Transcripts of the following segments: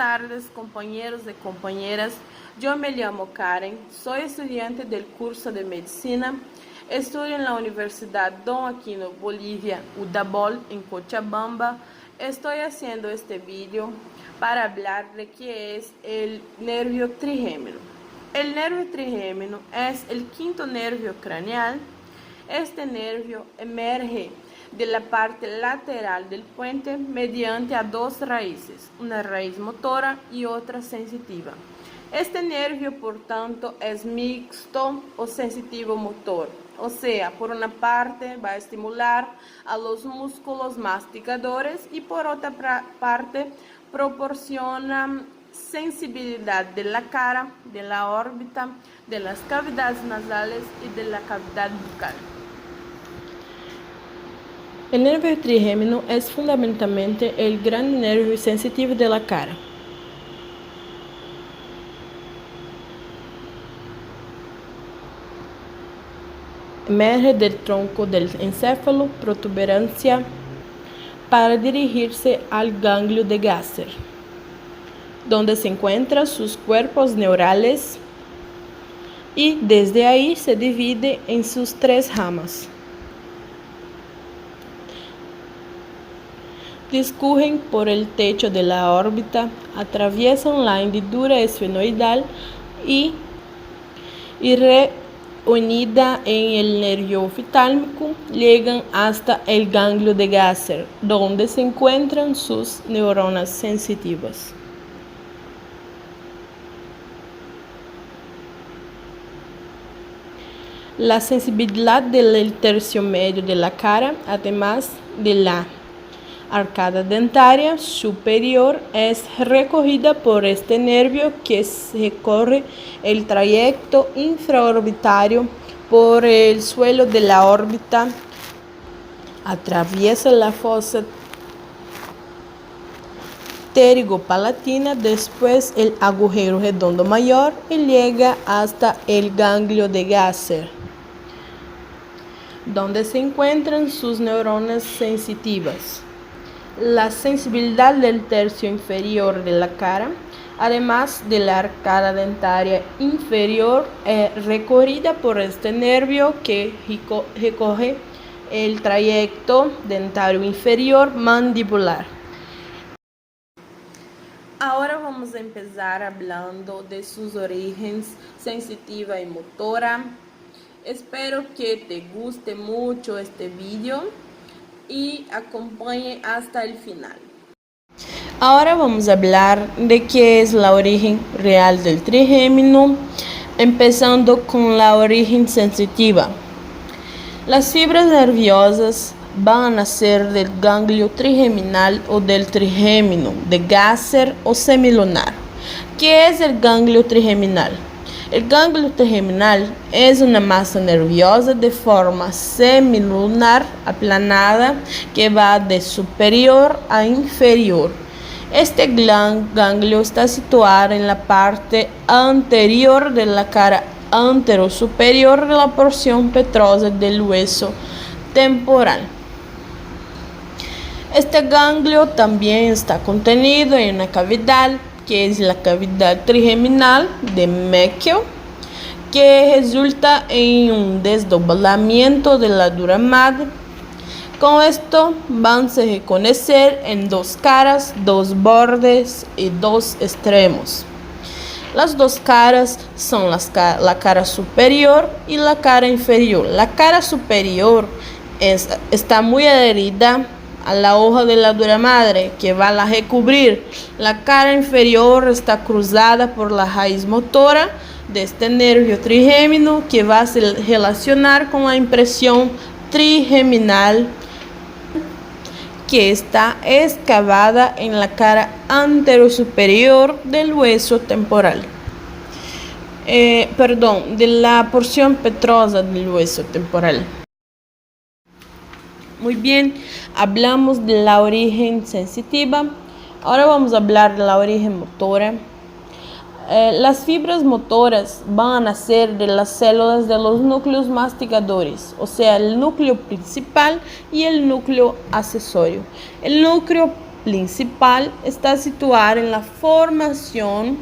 tardes, compañeros y compañeras. Yo me llamo Karen, soy estudiante del curso de Medicina. Estudio en la Universidad Dom Aquino Bolivia, UDABOL, en Cochabamba. Estoy haciendo este video para hablar de qué es el nervio trigémino. El nervio trigémino es el quinto nervio craneal. Este nervio emerge de la parte lateral del puente mediante a dos raíces, una raíz motora y otra sensitiva. Este nervio, por tanto, es mixto o sensitivo motor, o sea, por una parte va a estimular a los músculos masticadores y por otra parte proporciona sensibilidad de la cara, de la órbita, de las cavidades nasales y de la cavidad bucal. El nervio trigémino es fundamentalmente el gran nervio sensitivo de la cara. Emerge del tronco del encéfalo, protuberancia, para dirigirse al ganglio de Gasser, donde se encuentran sus cuerpos neurales y desde ahí se divide en sus tres ramas. Discurren por el techo de la órbita, atraviesan la hendidura esfenoidal y reunida en el nervio oftálmico, llegan hasta el ganglio de Gasser, donde se encuentran sus neuronas sensitivas. La sensibilidad del tercio medio de la cara, además de la arcada dentaria superior, es recorrida por este nervio que recorre el trayecto infraorbitario por el suelo de la órbita, atraviesa la fosa pterigopalatina, después el agujero redondo mayor y llega hasta el ganglio de Gasser, donde se encuentran sus neuronas sensitivas. La sensibilidad del tercio inferior de la cara, además de la arcada dentaria inferior, es recorrida por este nervio que recorre el trayecto dentario inferior mandibular. Ahora vamos a empezar hablando de sus orígenes sensitiva y motora. Espero que te guste mucho este video y acompañe hasta el final. Ahora vamos a hablar de qué es la origen real del trigémino, empezando con la origen sensitiva. Las fibras nerviosas van a nacer del ganglio trigeminal o del trigémino, de Gasser o semilunar. ¿Qué es el ganglio trigeminal? El ganglio trigeminal es una masa nerviosa de forma semilunar aplanada que va de superior a inferior. Este ganglio está situado en la parte anterior de la cara anterosuperior de la porción petrosa del hueso temporal. Este ganglio también está contenido en una cavidad, que es la cavidad trigeminal de Meckel, que resulta en un desdoblamiento de la dura madre. Con esto van a reconocer en dos caras, dos bordes y dos extremos. Las dos caras son la cara superior y la cara inferior. La cara superior está muy adherida a la hoja de la dura madre que va a recubrir. La cara inferior está cruzada por la raíz motora de este nervio trigémino que va a se relacionar con la impresión trigeminal que está excavada en la cara anterosuperior del hueso temporal. De la porción petrosa del hueso temporal. Muy bien, hablamos de la origen sensitiva. Ahora vamos a hablar de la origen motora. Las fibras motoras van a nacer de las células de los núcleos mastigadores, o sea, el núcleo principal y el núcleo accesorio. El núcleo principal está situado en la formación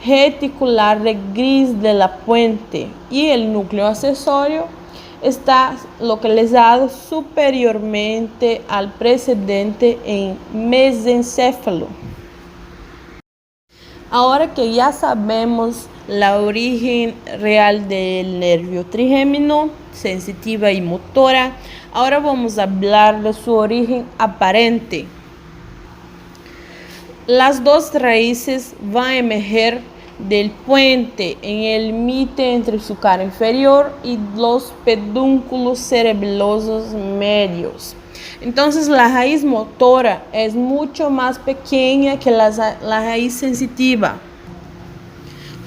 reticular de gris de la puente y el núcleo accesorio está localizado superiormente al precedente en mesencéfalo. Ahora que ya sabemos la origen real del nervio trigémino, sensitiva y motora, ahora vamos a hablar de su origen aparente. Las dos raíces van a emerger del puente en el límite entre su cara inferior y los pedúnculos cerebelosos medios. Entonces la raíz motora es mucho más pequeña que la raíz sensitiva.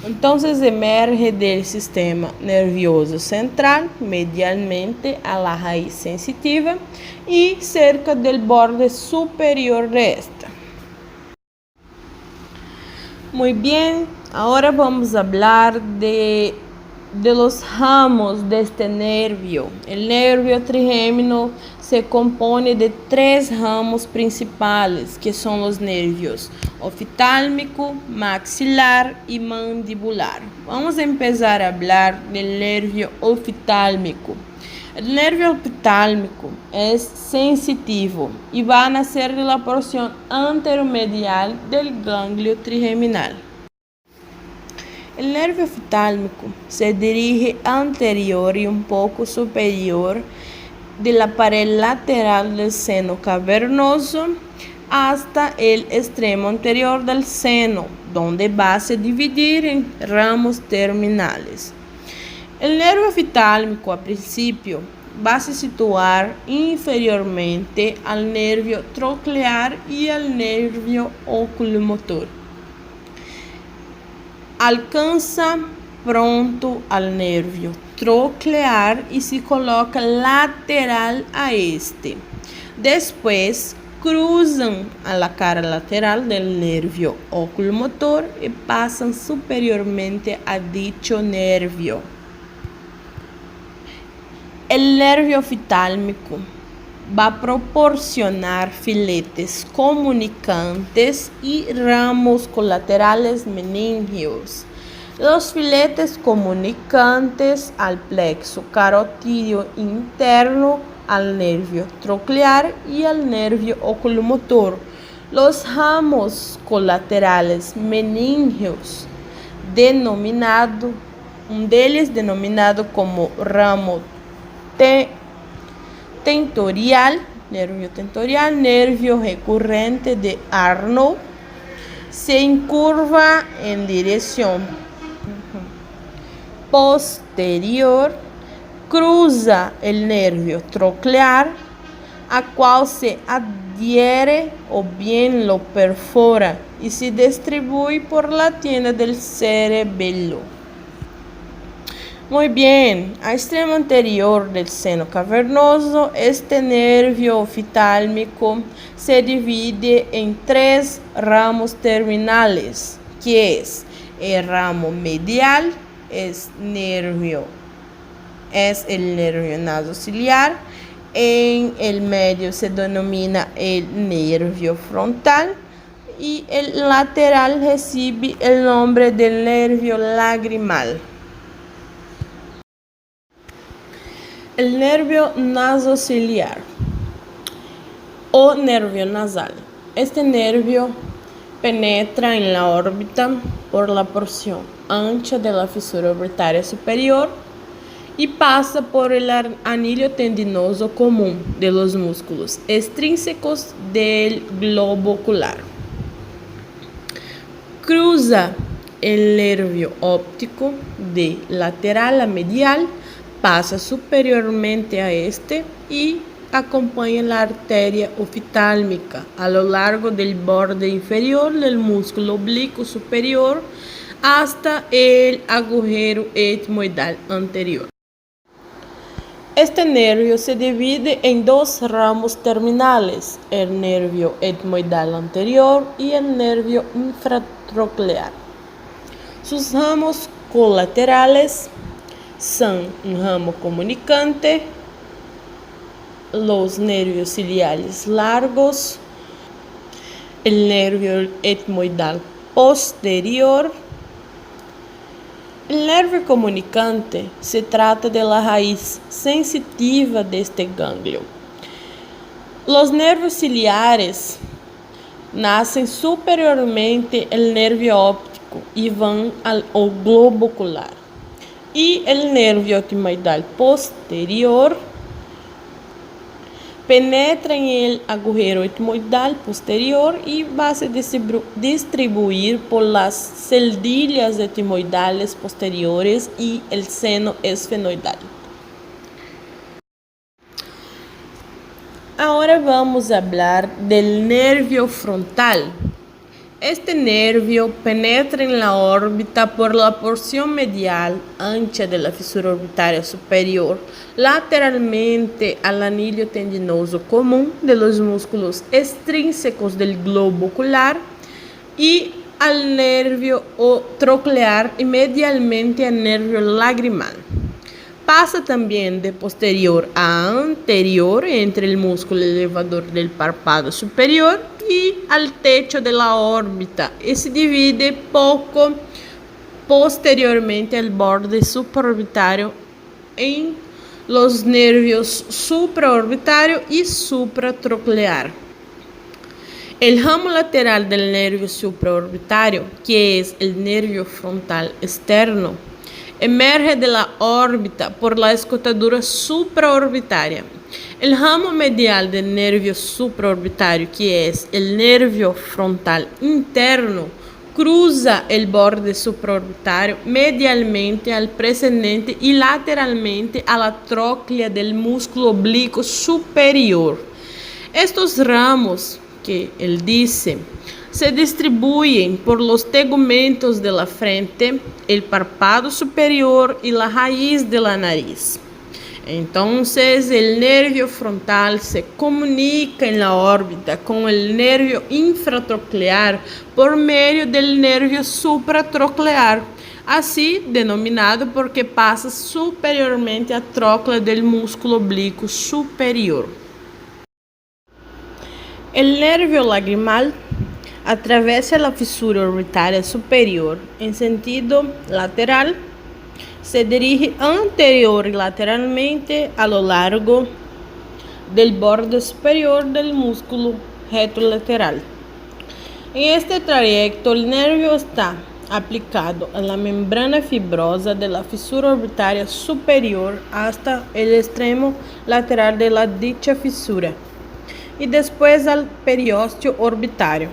Entonces emerge del sistema nervioso central medialmente a la raíz sensitiva y cerca del borde superior de esta. Muy bien, ahora vamos a hablar de los ramos de este nervio. El nervio trigémino se compone de 3 ramos principales, que son los nervios oftalmico, maxilar y mandibular. Vamos a empezar a hablar del nervio oftalmico. El nervio oftalmico es sensitivo y va a nacer de la porción anteromedial del ganglio trigeminal. El nervio oftalmico se dirige anterior y un poco superior de la pared lateral del seno cavernoso hasta el extremo anterior del seno, donde va a se dividir en ramos terminales. El nervio oftalmico a principio va a se situar inferiormente al nervio troclear y al nervio oculomotor. Alcanza pronto al nervio troclear y se coloca lateral a este. Después cruzan a la cara lateral del nervio oculomotor y pasan superiormente a dicho nervio. El nervio oftalmico va a proporcionar filetes comunicantes y ramos colaterales meningios. Los filetes comunicantes al plexo carotídeo interno, al nervio troclear y al nervio oculomotor. Los ramos colaterales meningios, un deles denominado como ramo tentorial, nervio recurrente de Arnold, se incurva en dirección posterior, cruza el nervio troclear, a cual se adhiere o bien lo perfora y se distribuye por la tienda del cerebelo. Muy bien, a extremo anterior del seno cavernoso, este nervio oftalmico se divide en 3 ramos terminales, que es el ramo medial, es el nervio nasociliar, en el medio se denomina el nervio frontal y el lateral recibe el nombre del nervio lagrimal. El nervio nasociliar o nervio nasal. Este nervio penetra en la órbita por la porción ancha de la fisura orbitaria superior y pasa por el anillo tendinoso común de los músculos extrínsecos del globo ocular. Cruza el nervio óptico de lateral a medial, pasa superiormente a este y acompaña la arteria oftálmica a lo largo del borde inferior del músculo oblicuo superior hasta el agujero etmoidal anterior. Este nervio se divide en 2 ramos terminales, el nervio etmoidal anterior y el nervio infratroclear. Sus ramos colaterales son un ramo comunicante, los nervios ciliares largos el nervio etmoidal posterior. El nervio comunicante se trata de la raíz sensitiva de este ganglio. Los nervios ciliares nacen superiormente al nervio óptico y van al globo ocular. Y el nervio etmoidal posterior penetra en el agujero etmoidal posterior y va a se distribuir por las celdillas etmoidales posteriores y el seno esfenoidal. Ahora vamos a hablar del nervio frontal. Este nervio penetra en la órbita por la porción medial ancha de la fisura orbitaria superior, lateralmente al anillo tendinoso común de los músculos extrínsecos del globo ocular y al nervio troclear y medialmente al nervio lagrimal. Pasa también de posterior a anterior entre el músculo elevador del párpado superior y al techo de la órbita y se divide poco posteriormente al borde supraorbitario en los nervios supraorbitario y supratroclear. El ramo lateral del nervio supraorbitario, que es el nervio frontal externo, emerge de la órbita por la escotadura supraorbitaria. El ramo medial del nervio supraorbitario, que es el nervio frontal interno, cruza el borde supraorbitario medialmente al precedente y lateralmente a la tróclea del músculo oblicuo superior. Estos ramos, que él dice, se distribuyen por los tegumentos de la frente, el párpado superior y la raíz de la nariz. Entonces, el nervio frontal se comunica en la órbita con el nervio infratroclear por medio del nervio supratroclear, así denominado porque pasa superiormente a tróclea del músculo oblicuo superior. El nervio lagrimal atraviesa la fisura orbitaria superior en sentido lateral, se dirige anterior y lateralmente a lo largo del borde superior del músculo retrolateral. En este trayecto, el nervio está aplicado a la membrana fibrosa de la fisura orbitaria superior hasta el extremo lateral de la dicha fisura y después al periósteo orbitario.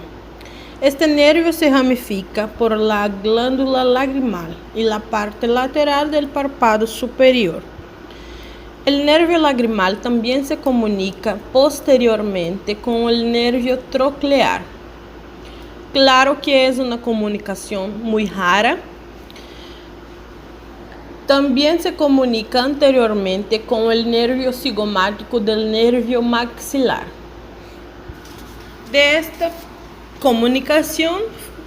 Este nervio se ramifica por la glándula lagrimal y la parte lateral del párpado superior. El nervio lagrimal también se comunica posteriormente con el nervio troclear. Claro que es una comunicación muy rara. También se comunica anteriormente con el nervio cigomático del nervio maxilar. De esta comunicación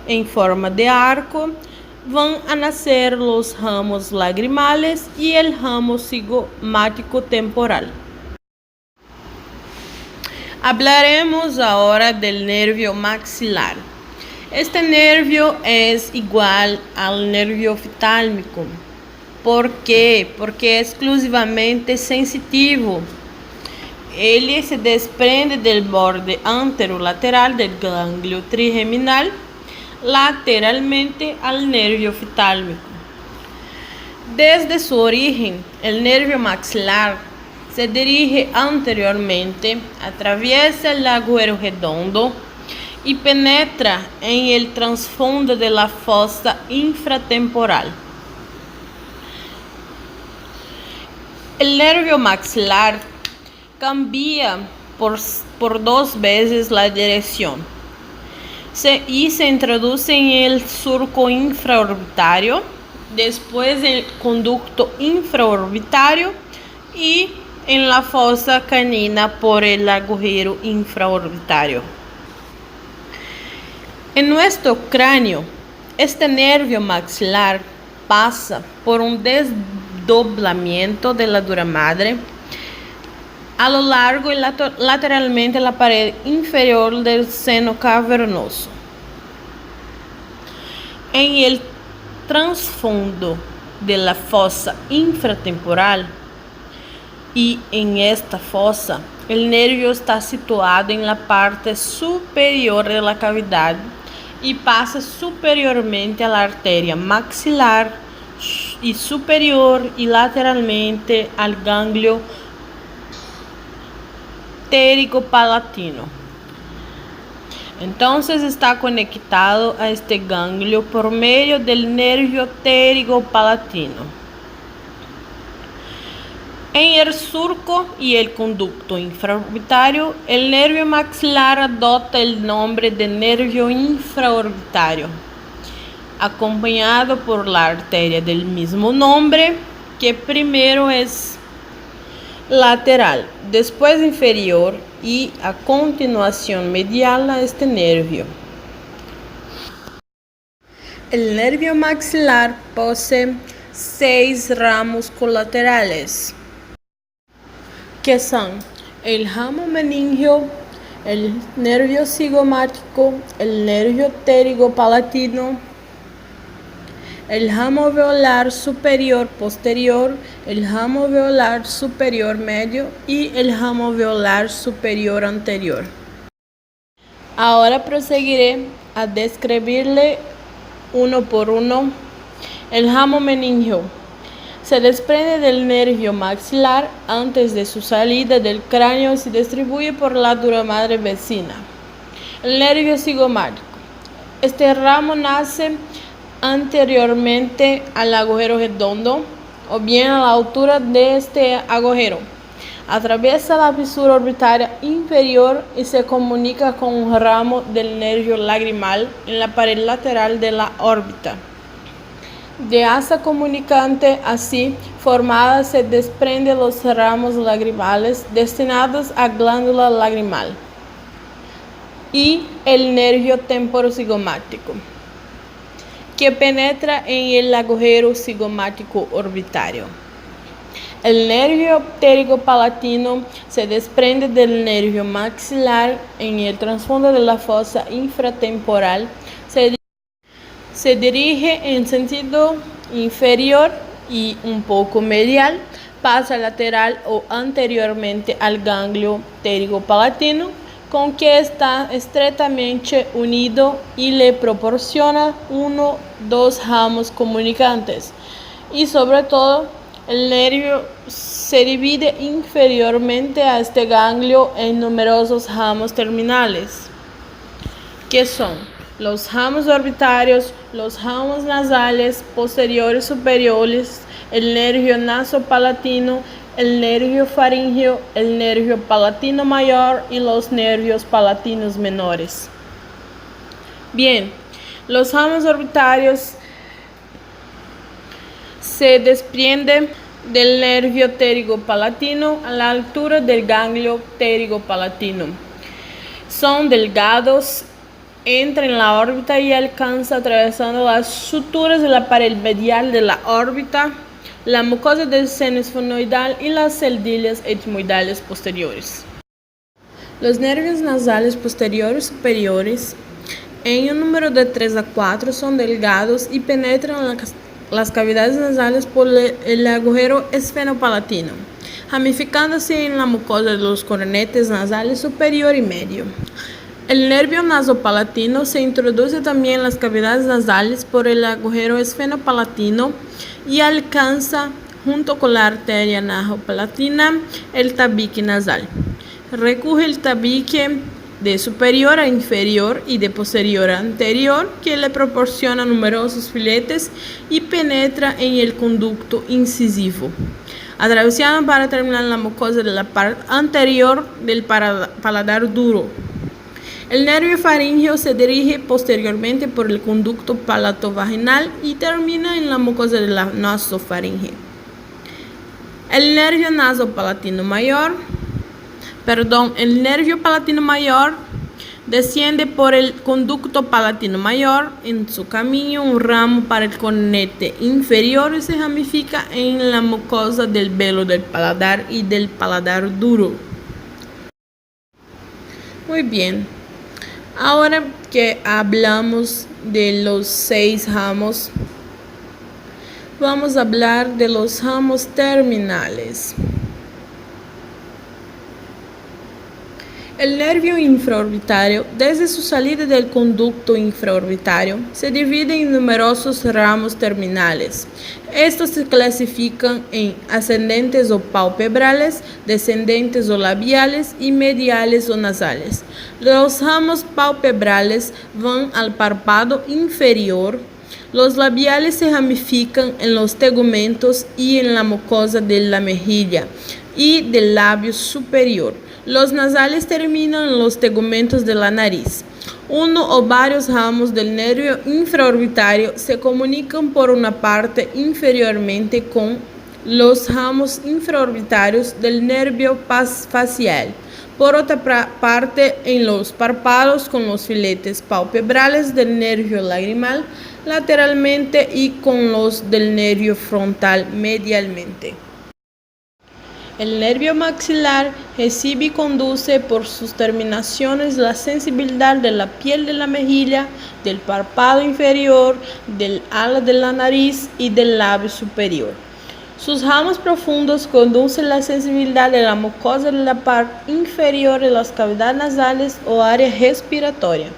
en forma de arco van a nacer los ramos lagrimales y el ramo cigomático temporal. Hablaremos ahora del nervio maxilar. Este nervio es igual al nervio oftálmico. ¿Por qué? Porque es exclusivamente sensitivo. Ele se desprende del borde anterolateral del ganglio trigeminal lateralmente al nervio oftálmico. Desde su origen, el nervio maxilar se dirige anteriormente, atraviesa el agujero redondo y penetra en el trasfondo de la fosa infratemporal. El nervio maxilar cambia por dos veces la dirección y se introduce en el surco infraorbitario, después en el conducto infraorbitario y en la fosa canina por el agujero infraorbitario. En nuestro cráneo, este nervio maxilar pasa por un desdoblamiento de la dura madre a lo largo y lateralmente la pared inferior del seno cavernoso. En el trasfondo de la fosa infratemporal y en esta fosa, el nervio está situado en la parte superior de la cavidad y pasa superiormente a la arteria maxilar y superior y lateralmente al ganglio pterigopalatino. Entonces está conectado a este ganglio por medio del nervio pterigopalatino. En el surco y el conducto infraorbitario, el nervio maxilar adopta el nombre de nervio infraorbitario, acompañado por la arteria del mismo nombre, que primero es lateral, después inferior y a continuación medial a este nervio. El nervio maxilar posee 6 ramos colaterales, que son el ramo meningio, el nervio cigomático, el nervio pterigopalatino, el ramo alveolar superior posterior, el ramo alveolar superior medio y el ramo alveolar superior anterior. Ahora proseguiré a describirle uno por uno. El ramo meningio se desprende del nervio maxilar antes de su salida del cráneo y se distribuye por la dura madre vecina. El nervio cigomático. Este ramo nace anteriormente al agujero redondo o bien a la altura de este agujero. Atraviesa la fisura orbitaria inferior y se comunica con un ramo del nervio lagrimal en la pared lateral de la órbita. De asa comunicante así formada se desprenden los ramos lagrimales destinados a glándula lagrimal y el nervio temporocigomático, que penetra en el agujero cigomático orbitario. El nervio pterigopalatino se desprende del nervio maxilar en el trasfondo de la fosa infratemporal. Se dirige en sentido inferior y un poco medial, pasa lateral o anteriormente al ganglio pterigopalatino, con que está estrechamente unido y le proporciona 1-2 ramos comunicantes. Y sobre todo, el nervio se divide inferiormente a este ganglio en numerosos ramos terminales, que son los ramos orbitarios, los ramos nasales posteriores superiores, el nervio nasopalatino, el nervio faríngeo, el nervio palatino mayor y los nervios palatinos menores. Bien, los ramos orbitarios se desprenden del nervio pterigopalatino a la altura del ganglio pterigopalatino. Son delgados, entran en la órbita y alcanzan atravesando las suturas de la pared medial de la órbita, la mucosa del seno esfenoidal y las celdillas etmoidales posteriores. Los nervios nasales posteriores superiores, en un número de 3 a 4, son delgados y penetran las cavidades nasales por el agujero esfenopalatino, ramificándose en la mucosa de los cornetes nasales superior y medio. El nervio nasopalatino se introduce también en las cavidades nasales por el agujero esfenopalatino y alcanza, junto con la arteria nasopalatina, el tabique nasal. Recorre el tabique de superior a inferior y de posterior a anterior, que le proporciona numerosos filetes y penetra en el conducto incisivo, atravesando para terminar la mucosa de la parte anterior del paladar duro. El nervio faríngeo se dirige posteriormente por el conducto palatovaginal y termina en la mucosa de la nasofaringe. El nervio palatino mayor desciende por el conducto palatino mayor, en su camino un ramo para el cornete inferior y se ramifica en la mucosa del velo del paladar y del paladar duro. Muy bien. Ahora que hablamos de los 6 ramos, vamos a hablar de los ramos terminales. El nervio infraorbitario, desde su salida del conducto infraorbitario, se divide en numerosos ramos terminales. Estos se clasifican en ascendentes o palpebrales, descendentes o labiales y mediales o nasales. Los ramos palpebrales van al párpado inferior. Los labiales se ramifican en los tegumentos y en la mucosa de la mejilla y del labio superior. Los nasales terminan en los tegumentos de la nariz. Uno o varios ramos del nervio infraorbitario se comunican por una parte inferiormente con los ramos infraorbitarios del nervio facial. Por otra parte, en los párpados con los filetes palpebrales del nervio lagrimal lateralmente y con los del nervio frontal medialmente. El nervio maxilar recibe y conduce por sus terminaciones la sensibilidad de la piel de la mejilla, del párpado inferior, del ala de la nariz y del labio superior. Sus ramos profundos conducen la sensibilidad de la mucosa de la parte inferior de las cavidades nasales o área respiratoria,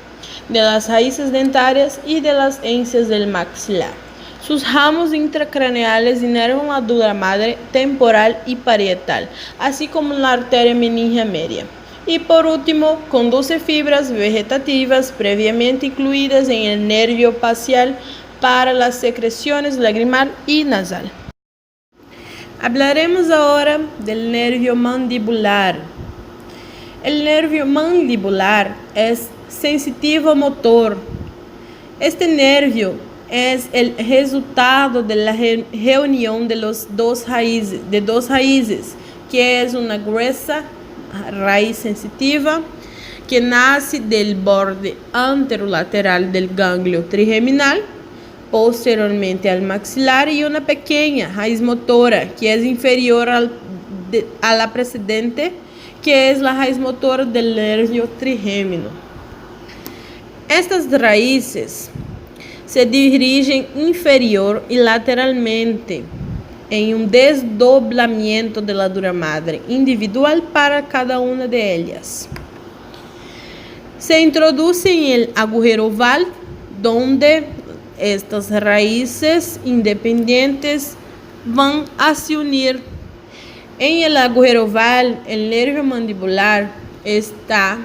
de las raíces dentarias y de las encías del maxilar. Sus ramos intracraneales inervan la dura madre temporal y parietal, así como la arteria meningea media. Y por último, conduce fibras vegetativas previamente incluidas en el nervio facial para las secreciones lagrimal y nasal. Hablaremos ahora del nervio mandibular. El nervio mandibular es sensitivo motor. Este nervio es el resultado de la reunión de dos raíces, que es una gruesa raíz sensitiva que nace del borde anterolateral del ganglio trigeminal, posteriormente al maxilar, y una pequeña raíz motora que es inferior a la precedente, que es la raíz motora del nervio trigémino. Estas raíces se dirigen inferior y lateralmente en un desdoblamiento de la dura madre individual para cada una de ellas. Se introduce en el agujero oval, donde estas raíces independientes van a se unir. En el agujero oval, el nervio mandibular está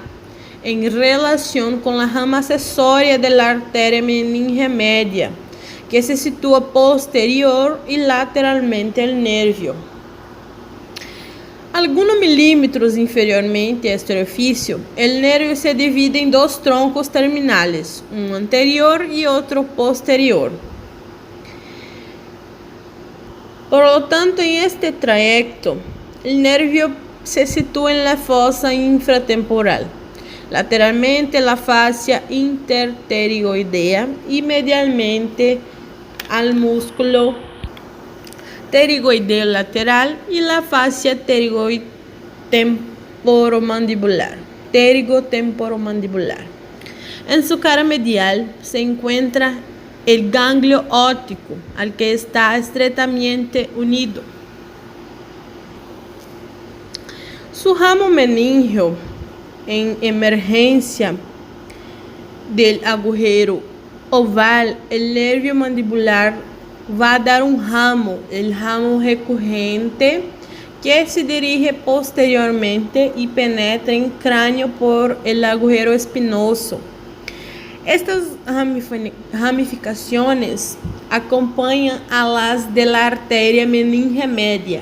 en relación con la rama accesoria de la arteria meningea media, que se sitúa posterior y lateralmente al nervio. Algunos milímetros inferiormente a este orificio, el nervio se divide en dos troncos terminales, uno anterior y otro posterior. Por lo tanto, en este trayecto, el nervio se sitúa en la fosa infratemporal, lateralmente la fascia interpterigoidea y medialmente al músculo pterigoideo lateral y la fascia pterigotemporomandibular. En su cara medial se encuentra el ganglio óptico, al que está estrechamente unido. Su ramo meningeo en emergencia del agujero oval, el nervio mandibular va a dar un ramo, el ramo recurrente, que se dirige posteriormente y penetra en cráneo por el agujero espinoso. Estas ramificaciones acompañan a las de la arteria meningea media.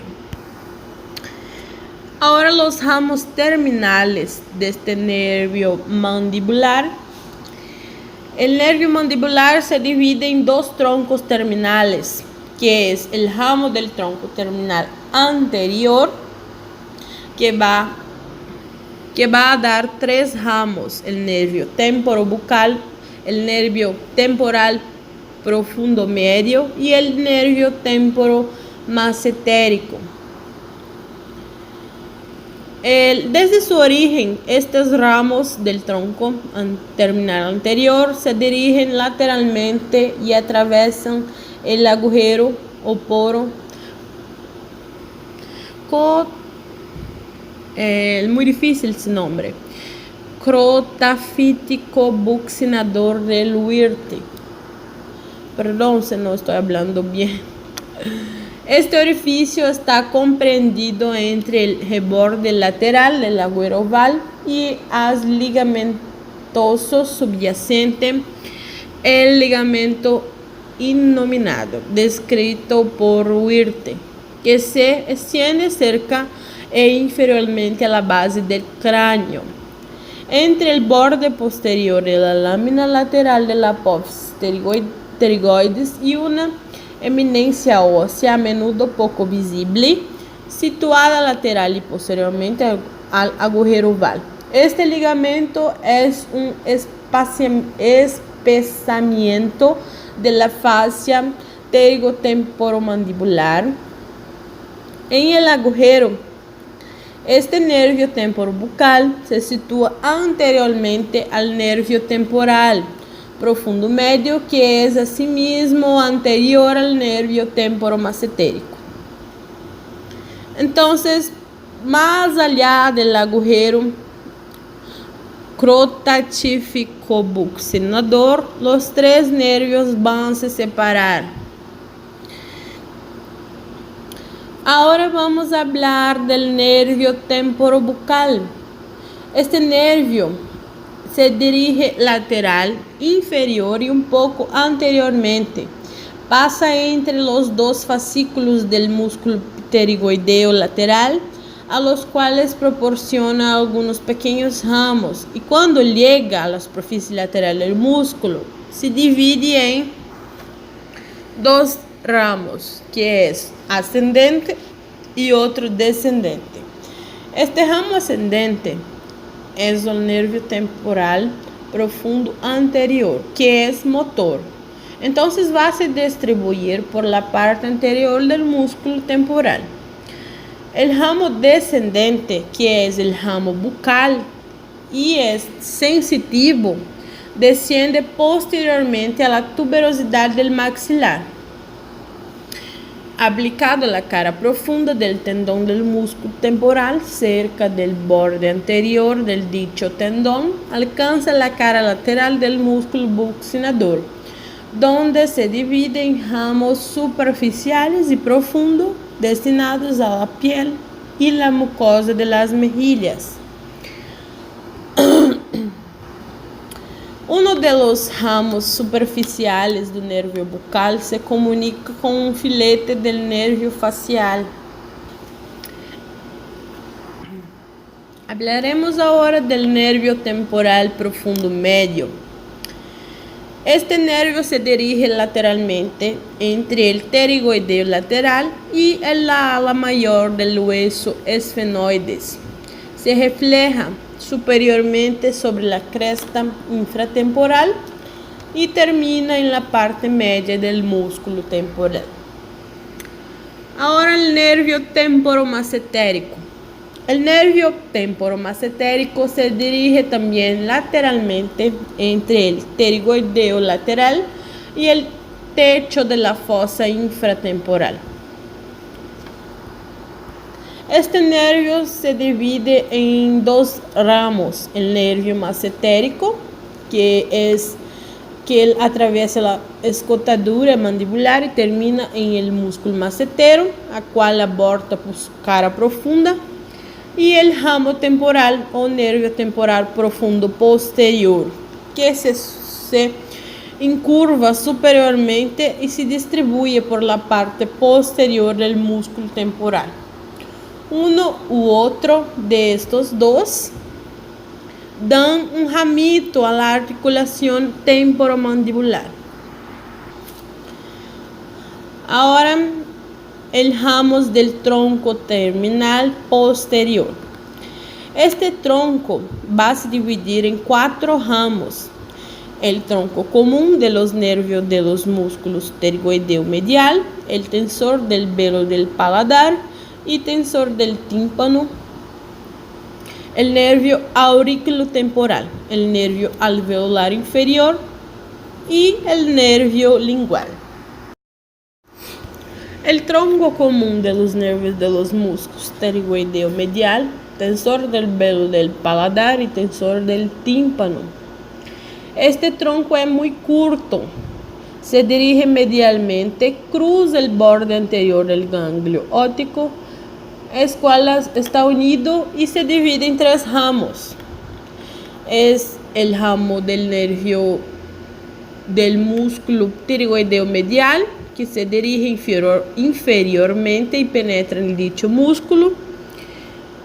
Ahora los ramos terminales de este nervio mandibular. El nervio mandibular se divide en dos troncos terminales, que es el ramo del tronco terminal anterior, que va a dar tres ramos: el nervio temporobucal, el nervio temporal profundo medio y el nervio temporomacetérico. Desde su origen, estos ramos del tronco terminal anterior se dirigen lateralmente y atravesan el agujero o poro muy difícil ese nombre, crotafítico buccinador del Wirth. Perdón si no estoy hablando bien. Este orificio está comprendido entre el reborde lateral del agujero oval y haz ligamentoso subyacente, el ligamento innominado, descrito por Wirth, que se extiende cerca e inferiormente a la base del cráneo, entre el borde posterior de la lámina lateral de la apófisis pterygoides y una eminencia ósea a menudo poco visible, situada lateral y posteriormente al agujero oval. Este ligamento es un espesamiento de la fascia pterigotemporomandibular en el agujero. Este nervio temporobucal se sitúa anteriormente al nervio temporal profundo medio, que es asimismo anterior al nervio temporomacetérico. Entonces, más allá del agujero crotatífico buccinador, los tres nervios van a se separar. Ahora vamos a hablar del nervio temporobucal. Este nervio se dirige lateral, inferior y un poco anteriormente. Pasa entre los dos fascículos del músculo pterigoideo lateral, a los cuales proporciona algunos pequeños ramos, y cuando llega a la superficie lateral del músculo, se divide en dos ramos, que es ascendente y otro descendente. Este ramo ascendente es el nervio temporal profundo anterior, que es motor. Entonces va a se distribuir por la parte anterior del músculo temporal. El ramo descendente, que es el ramo bucal y es sensitivo, desciende posteriormente a la tuberosidad del maxilar. Aplicado a la cara profunda del tendón del músculo temporal, cerca del borde anterior del dicho tendón, alcanza la cara lateral del músculo buccinador, donde se divide en ramos superficiales y profundos destinados a la piel y la mucosa de las mejillas. Uno de los ramos superficiales do nervio bucal se comunica con un filete del nervio facial. Hablaremos ahora del nervio temporal profundo medio. Este nervio se dirige lateralmente entre el pterigoideo lateral y la ala mayor del hueso esfenoides. Se refleja superiormente sobre la cresta infratemporal y termina en la parte media del músculo temporal. Ahora el nervio temporomacetérico. El nervio temporomacetérico se dirige también lateralmente entre el pterigoideo lateral y el techo de la fosa infratemporal. Este nervio se divide en dos ramos: el nervio macetérico, que atraviesa la escotadura mandibular y termina en el músculo macetero, a cual aborda por su cara profunda, y el ramo temporal o nervio temporal profundo posterior, que se incurva superiormente y se distribuye por la parte posterior del músculo temporal. Uno u otro de estos dos dan un ramito a la articulación temporomandibular. Ahora el ramo del tronco terminal posterior. Este tronco va a se dividir en cuatro ramos: el tronco común de los nervios de los músculos pterigoideo medial, el tensor del velo del paladar y tensor del tímpano, el nervio auriculotemporal, el nervio alveolar inferior y el nervio lingual. El tronco común de los nervios de los músculos pterigoideo medial, tensor del velo del paladar y tensor del tímpano. Este tronco es muy corto, se dirige medialmente, cruza el borde anterior del ganglio óptico, el cual está unido y se divide en 3 ramos. Es el ramo del nervio del músculo pterigoideo medial, que se dirige inferiormente y penetra en dicho músculo.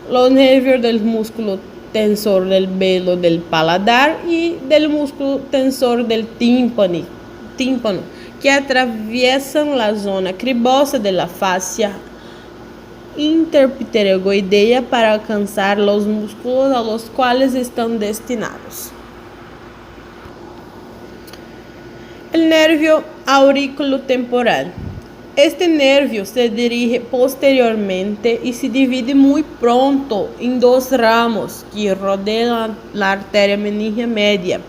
Los nervios del músculo tensor del velo del paladar y del músculo tensor del tímpano, que atraviesan la zona cribosa de la fascia interpterygoidea para alcanzar los músculos a los cuales están destinados. El nervio auriculotemporal. Este nervio se dirige posteriormente y se divide muy pronto en 2 ramos que rodean la arteria meningea media.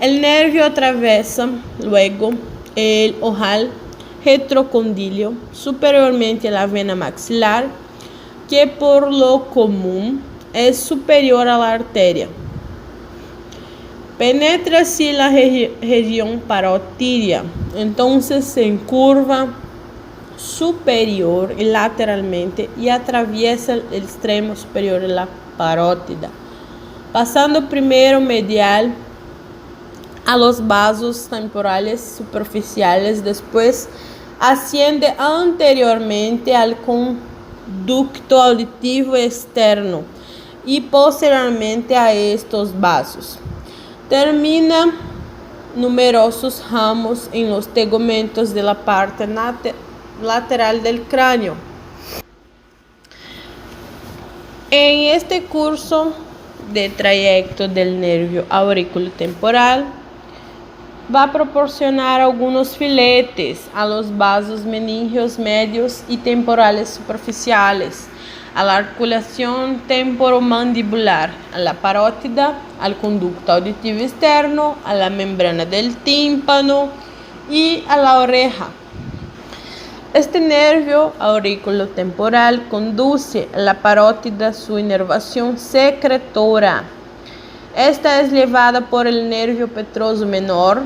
El nervio atraviesa luego el ojal retrocondilo superiormente a la vena maxilar, que por lo común es superior a la arteria. Penetra así la región parótida, entonces se encurva superior y lateralmente y atraviesa el extremo superior de la parótida, pasando primero medial a los vasos temporales superficiales, después asciende anteriormente al conducto auditivo externo y posteriormente a estos vasos. Termina numerosos ramos en los tegamentos de la parte lateral del cráneo. En este curso de trayecto del nervio auriculotemporal va a proporcionar algunos filetes a los vasos meníngeos medios y temporales superficiales, a la articulación temporomandibular, a la parótida, al conducto auditivo externo, a la membrana del tímpano y a la oreja. Este nervio auriculotemporal conduce a la parótida su inervación secretora. Esta es llevada por el nervio petroso menor,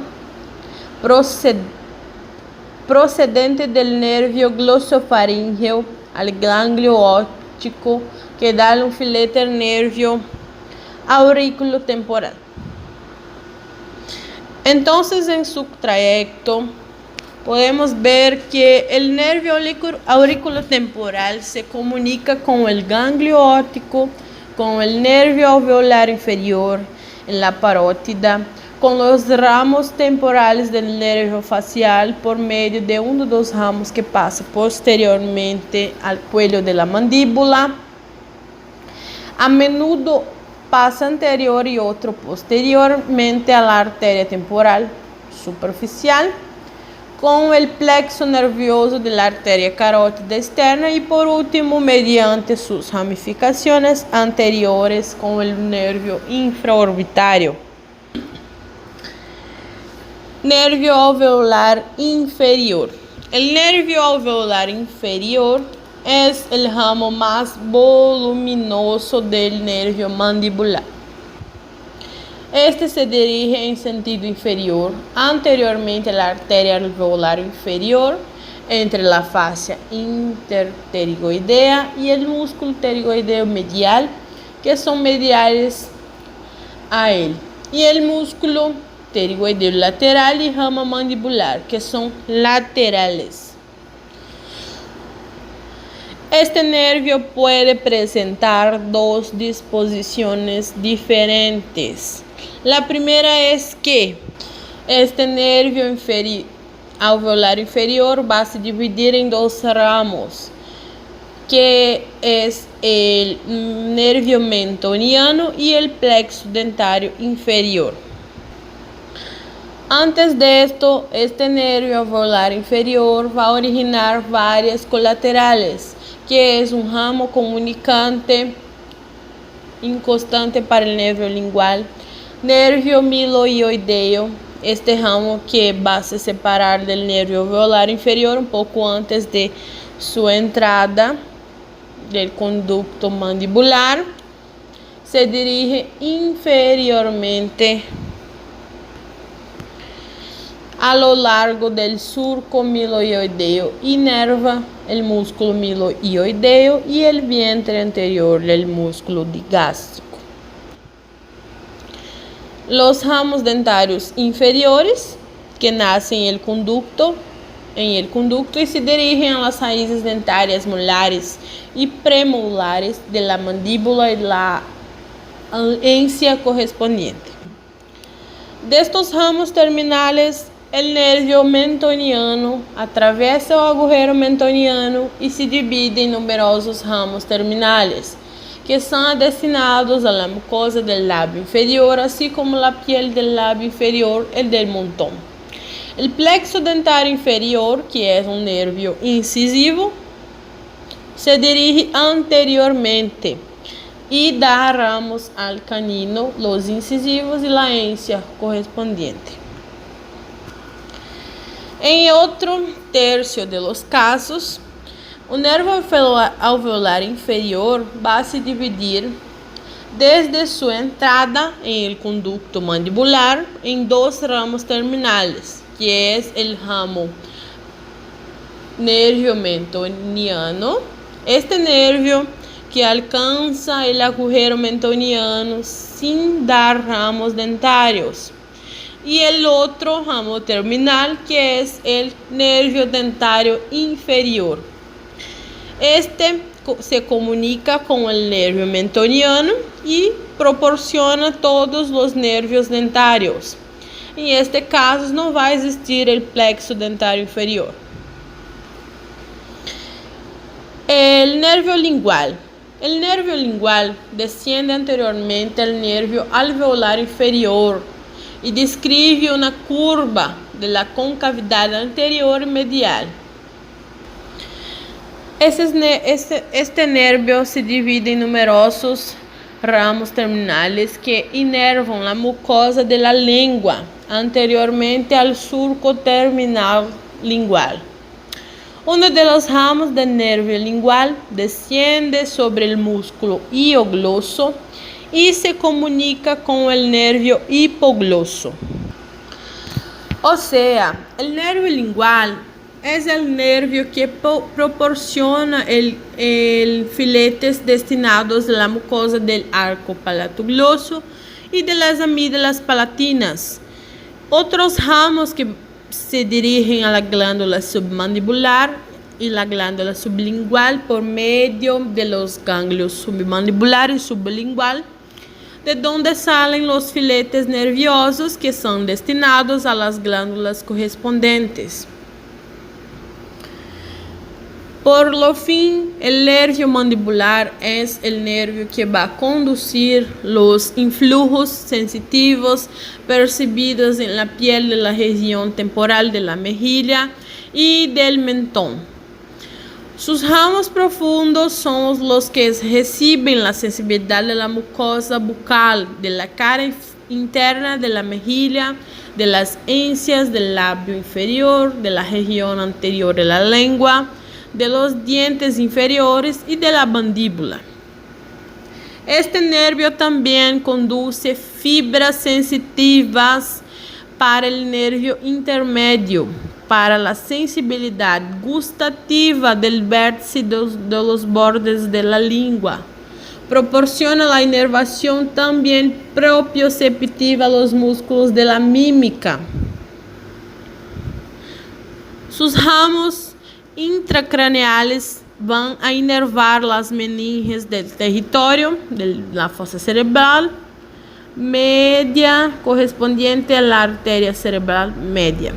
procedente del nervio glosofaríngeo al ganglio óptico, que da un filete al nervio auriculotemporal. Entonces, en su trayecto, podemos ver que el nervio auriculotemporal se comunica con el ganglio óptico, con el nervio alveolar inferior en la parótida, con los ramos temporales del nervio facial por medio de uno de los ramos que pasa posteriormente al cuello de la mandíbula. A menudo pasa anterior y otro posteriormente a la arteria temporal superficial, con el plexo nervioso de la arteria carótida externa y por último mediante sus ramificaciones anteriores con el nervio infraorbitario. Nervio alveolar inferior. El nervio alveolar inferior es el ramo más voluminoso del nervio mandibular. Este se dirige en sentido inferior, anteriormente a la arteria alveolar inferior, entre la fascia interpterigoidea y el músculo pterigoideo medial, que son mediales a él, y el músculo pterigoideo lateral y rama mandibular, que son laterales. Este nervio puede presentar 2 disposiciones diferentes. La primera es que este nervio alveolar inferior va a se dividir en 2 ramos, que es el nervio mentoniano y el plexo dentario inferior. Antes de esto, este nervio alveolar inferior va a originar varias colaterales que es un ramo comunicante inconstante para el nervio lingual. Nervio miloioideo, este ramo que va a se separar del nervio alveolar inferior un poco antes de su entrada del conducto mandibular, se dirige inferiormente a lo largo del surco miloioideo, inerva el músculo miloioideo y el vientre anterior del músculo digástrico. Los ramos dentarios inferiores, que nacen en el conducto y se dirigen a las raíces dentarias molares y premolares de la mandíbula y la encía correspondiente. De estos ramos terminales, el nervio mentoniano atraviesa el agujero mentoniano y se divide en numerosos ramos terminales, que son destinados a la mucosa del labio inferior, así como la piel del labio inferior y del mentón. El plexo dentario inferior, que es un nervio incisivo, se dirige anteriormente y da ramos al canino, los incisivos y la encía correspondiente. En otro tercio de los casos, o nervio alveolar inferior va a se dividir desde su entrada en el conducto mandibular en dos ramos terminales, que es el ramo nervio mentoniano. Este nervio que alcanza el agujero mentoniano sin dar ramos dentarios. Y el otro ramo terminal, que es el nervio dentario inferior. Este se comunica con el nervio mentoniano y proporciona todos los nervios dentarios. En este caso, no va a existir el plexo dentario inferior. El nervio lingual. El nervio lingual desciende anteriormente al nervio alveolar inferior y describe una curva de la concavidad anterior y medial. Este nervio se divide en numerosos ramos terminales que inervan la mucosa de la lengua anteriormente al surco terminal lingual. Uno de los ramos del nervio lingual desciende sobre el músculo hiogloso y se comunica con el nervio hipogloso. O sea, el nervio lingual es el nervio que proporciona el filetes destinados a la mucosa del arco palatogloso y de las amígdalas palatinas. Otros ramos que se dirigen a la glándula submandibular y la glándula sublingual por medio de los ganglios submandibular y sublingual, de donde salen los filetes nerviosos que son destinados a las glándulas correspondientes. Por lo fin, el nervio mandibular es el nervio que va a conducir los influjos sensitivos percibidos en la piel de la región temporal de la mejilla y del mentón. Sus ramos profundos son los que reciben la sensibilidad de la mucosa bucal, de la cara interna de la mejilla, de las encías del labio inferior, de la región anterior de la lengua, de los dientes inferiores y de la mandíbula. Este nervio también conduce fibras sensitivas para el nervio intermedio, para la sensibilidad gustativa del vértice de los bordes de la lengua. Proporciona la inervación también propioceptiva a los músculos de la mímica. Sus ramos intracraneales van a inervar las meninges del territorio de la fosa cerebral media correspondiente a la arteria cerebral media.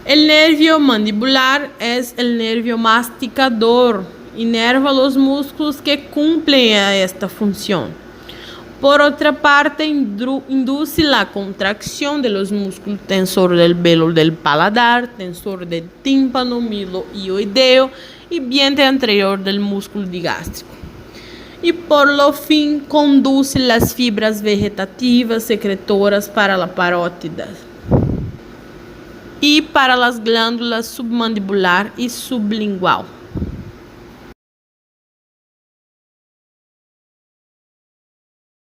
El nervio mandibular es el nervio masticador, inerva los músculos que cumplen esta función. Por otra parte, induce la contracción de los músculos tensor del velo del paladar, tensor del tímpano, miloioideo y vientre anterior del músculo digástrico. Y por lo fin, conduce las fibras vegetativas secretoras para la parótida y para las glándulas submandibular y sublingual.